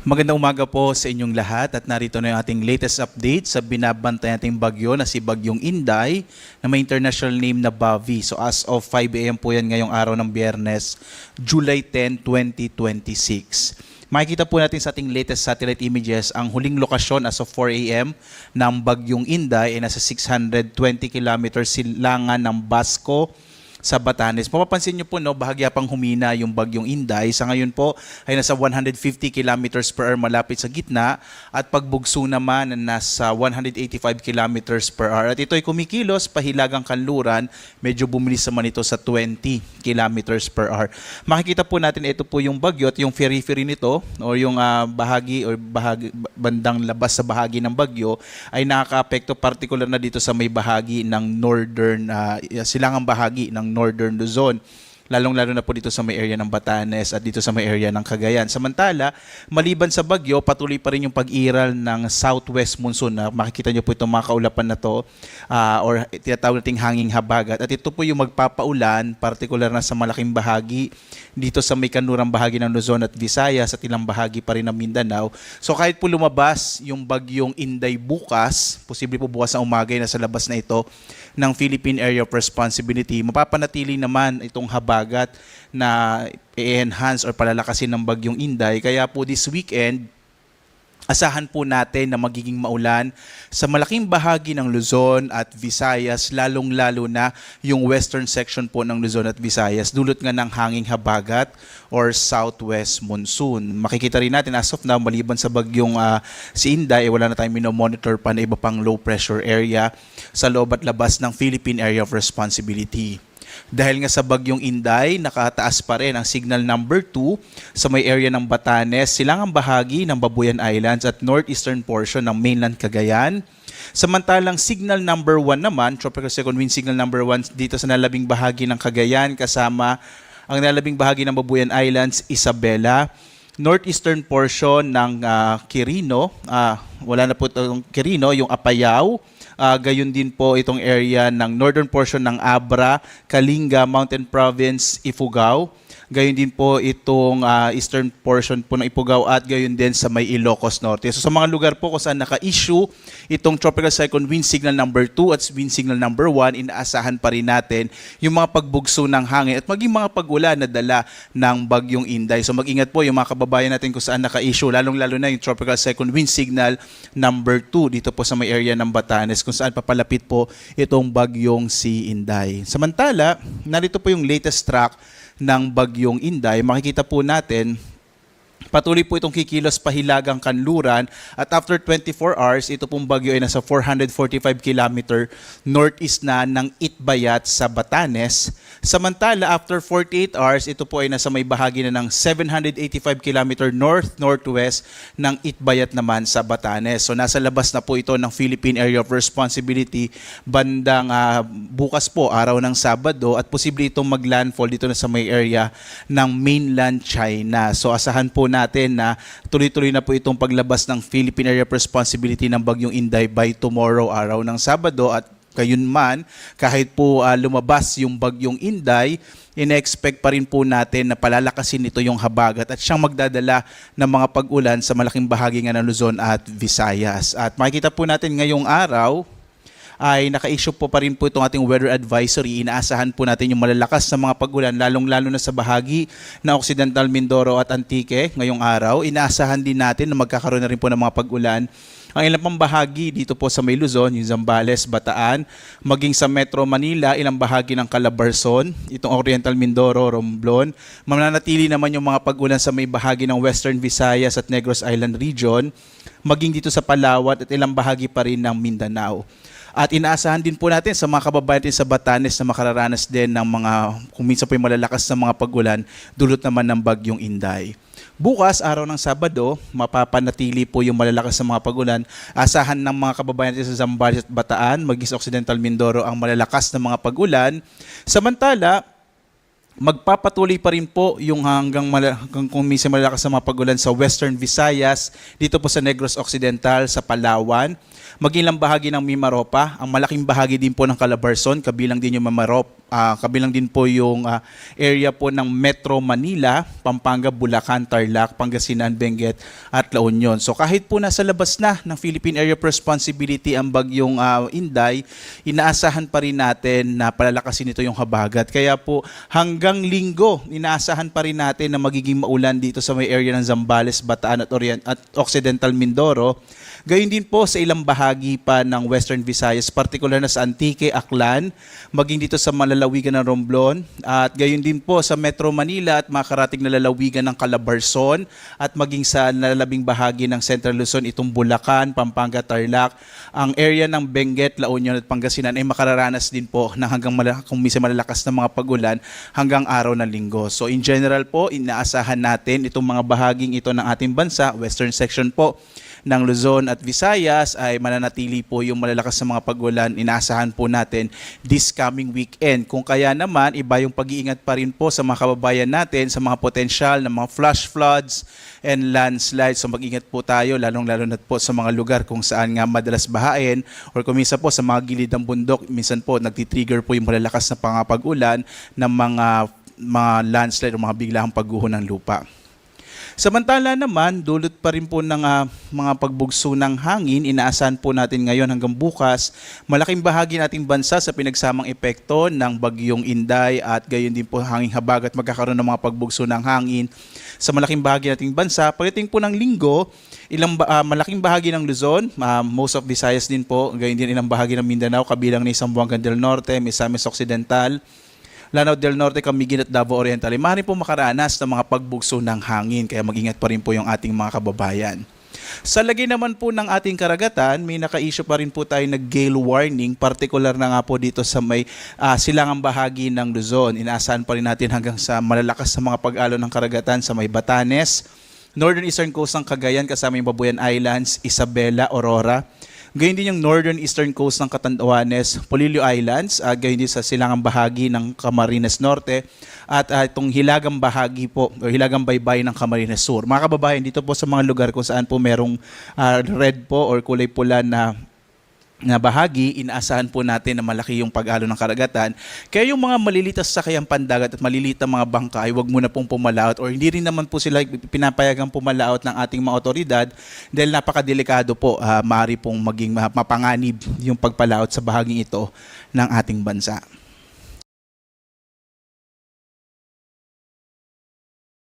Magandang umaga po sa inyong lahat at narito na yung ating latest update sa binabantay nating bagyo na si Bagyong Inday na may international name na Bavi. So as of 5 a.m. po yan ngayong araw ng Biyernes, July 10, 2026. Makikita po natin sa ating latest satellite images ang huling lokasyon as of 4 a.m. ng Bagyong Inday ay nasa 620 kilometers silangan ng Basco sa Batanes. Mapapansin niyo po, no, bahagya pang humina yung Bagyong Inday. Sa ngayon po ay nasa 150 kilometers per hour malapit sa gitna at pagbugso naman nasa 185 kilometers per hour. At ito ay kumikilos pahilagang kanluran, medyo bumilis naman ito sa 20 kilometers per hour. Makikita po natin ito po yung bagyo at yung ferry nito o yung bahagi bandang labas sa bahagi ng bagyo ay nakaka-apekto particular na dito sa may bahagi ng northern silangang bahagi ng Northern Luzon, lalong-lalo na po dito sa may area ng Batanes at dito sa may area ng Cagayan. Samantala, maliban sa bagyo, patuloy pa rin yung pag-iral ng southwest monsoon na makikita nyo po itong mga kaulapan na to or tinatawag nating hanging habagat. At ito po yung magpapaulan, particular na sa malaking bahagi dito sa may kanurang bahagi ng Luzon at Visayas at ilang bahagi pa rin ng Mindanao. So kahit po lumabas yung Bagyong Inday bukas, posible po bukas na umaga na sa labas na ito ng Philippine Area of Responsibility, mapapanatili naman itong habagat na i-enhance or palalakasin ng Bagyong Inday. Kaya po this weekend, asahan po natin na magiging maulan sa malaking bahagi ng Luzon at Visayas, lalong-lalo na yung western section po ng Luzon at Visayas, dulot nga ng hanging habagat or southwest monsoon. Makikita rin natin as of now, maliban sa bagyong si Inday, wala na tayong minomonitor pa na iba pang low pressure area sa loob at labas ng Philippine Area of Responsibility. Dahil nga sa Bagyong Inday, nakataas pa rin ang signal number 2 sa may area ng Batanes, silangang bahagi ng Babuyan Islands at northeastern portion ng mainland Cagayan. Samantalang signal number 1 naman, tropical second wind signal number 1 dito sa nalabing bahagi ng Cagayan kasama ang nalabing bahagi ng Babuyan Islands, Isabela. Northeastern portion ng Quirino, wala na po itong Quirino, yung Apayao. Gayon din po itong area ng northern portion ng Abra, Kalinga, Mountain Province, Ifugao. Gayon din po itong eastern portion po ng Ifugao at gayon din sa may Ilocos Norte. So sa mga lugar po kung saan naka-issue itong tropical cyclone wind signal number 2 at wind signal number 1, inaasahan pa rin natin yung mga pagbugso ng hangin at maging mga pag-ulan na dala ng Bagyong Inday. So mag-ingat po yung mga kababayan natin kung saan naka-issue, lalong-lalo na yung tropical cyclone wind signal number 2 dito po sa may area ng Batanes kung saan papalapit po itong Bagyong si Inday. Samantala, narito po yung latest track ng Bagyong Inday. Makikita po natin patuloy po itong kikilos pahilagang kanluran at after 24 hours, ito pong bagyo ay nasa 445 km northeast na ng Itbayat sa Batanes. Samantala, after 48 hours, ito po ay nasa may bahagi na ng 785 km north-northwest ng Itbayat naman sa Batanes. So nasa labas na po ito ng Philippine Area of Responsibility bandang bukas po, araw ng Sabado at posible itong maglandfall dito na sa may area ng mainland China. So asahan po natin na tuloy-tuloy na po itong paglabas ng Philippine Area of Responsibility ng Bagyong Inday by tomorrow, araw ng Sabado. At kayunman, kahit po lumabas yung Bagyong Inday, ina-expect pa rin po natin na palalakasin nito yung habagat at siyang magdadala ng mga pag-ulan sa malaking bahagi nga ng Luzon at Visayas. At makikita po natin ngayong araw, ay naka-issue po pa rin po itong ating weather advisory. Inaasahan po natin yung malalakas na mga pag-ulan, lalong-lalo na sa bahagi na Occidental Mindoro at Antique ngayong araw. Inaasahan din natin na magkakaroon na rin po ng mga pag-ulan ang ilang pang bahagi dito po sa may Luzon, yung Zambales, Bataan, maging sa Metro Manila, ilang bahagi ng Calabarzon, itong Oriental Mindoro, Romblon. Mananatili naman yung mga pag-ulan sa may bahagi ng Western Visayas at Negros Island region, maging dito sa Palawan at ilang bahagi pa rin ng Mindanao. At inaasahan din po natin sa mga kababayan natin sa Batanes na makararanas din ng mga, kung minsan po yung malalakas na mga pag-ulan, dulot naman ng Bagyong Inday. Bukas, araw ng Sabado, mapapanatili po yung malalakas na mga pag-ulan. Asahan ng mga kababayan natin sa Zambales at Bataan, maging sa Occidental Mindoro ang malalakas na mga pag-ulan. Samantala, Magpapatuloy pa rin po yung hanggang kung minsan malalakas na mga pagulan sa Western Visayas, dito po sa Negros Occidental, sa Palawan, maging lang bahagi ng Mimaropa, ang malaking bahagi din po ng Calabarzon, kabilang din yung kabilang din po yung area po ng Metro Manila, Pampanga, Bulacan, Tarlac, Pangasinan, Benguet at La Union. So kahit po nasa labas na ng Philippine Area of Responsibility ang bagyong Inday, inaasahan pa rin natin na palalakasin ito yung habagat. Kaya po hanggang Linggo, inaasahan pa rin natin na magiging maulan dito sa may area ng Zambales, Bataan at Occidental Mindoro. Gayun din po sa ilang bahagi pa ng Western Visayas, particular na sa Antique, Aklan, maging dito sa malalawigan ng Romblon, at gayun din po sa Metro Manila at makarating na lalawigan ng Calabarzon, at maging sa nalalabing bahagi ng Central Luzon, itong Bulacan, Pampanga, Tarlac. Ang area ng Benguet, La Union at Pangasinan ay makararanas din po ng kung minsan malalakas na mga pagulan hanggang araw ng Linggo. So in general po, inaasahan natin itong mga bahaging ito ng ating bansa, western section po ng Luzon at Visayas, ay mananatili po yung malalakas na mga pagulan. Inaasahan po natin this coming weekend. Kung kaya naman, iba yung pag-iingat pa rin po sa mga kababayan natin sa mga potensyal na mga flash floods and landslides. So mag-ingat po tayo, lalong-lalo na po sa mga lugar kung saan nga madalas bahain, or kung minsan po sa mga gilid ng bundok, minsan po nagtitrigger po yung malalakas na pag-ulan ng mga landslide o mga biglaang pagguho ng lupa. Samantala naman, dulot pa rin po ng mga pagbugso ng hangin. Inaasahan po natin ngayon hanggang bukas, malaking bahagi nating bansa sa pinagsamang epekto ng bagyong Inday, at gayon din po hanging habagat magkakaroon ng mga pagbugso ng hangin sa malaking bahagi nating bansa. Pagdating po ng Linggo, malaking bahagi ng Luzon, most of Visayas din po, gayon din ilang bahagi ng Mindanao, kabilang ni Zamboanga del Norte, Misamis Occidental, Lanao del Norte, Camiguin at Davao Oriental, ay maaari po makaranas ng mga pagbugso ng hangin, kaya mag-ingat pa rin po yung ating mga kababayan. Sa lagay naman po ng ating karagatan, may naka-issue pa rin po tayo na gale warning, particular na nga po dito sa may silangang bahagi ng Luzon. Inaasahan pa rin natin hanggang sa malalakas sa mga pag-alon ng karagatan sa may Batanes, northern eastern coast ng Cagayan kasama yung Babuyan Islands, Isabela, Aurora. Gayon din yung northern eastern coast ng Catanduanes, Polillo Islands, gayon din sa silangang bahagi ng Camarines Norte, at itong hilagang bahagi po o hilagang baybay ng Camarines Sur. Mga kababayan, dito po sa mga lugar kung saan po merong red po or kulay pula na bahagi, inaasahan po natin na malaki yung pag-alon ng karagatan. Kaya yung mga malilitas sa kayang pandagat at maliliit na mga bangka ay huwag muna pong pumalaot, or hindi rin naman po sila pinapayagang pumalaot ng ating mga otoridad dahil napakadelikado po, maaari pong maging mapanganib yung pagpalaot sa bahaging ito ng ating bansa.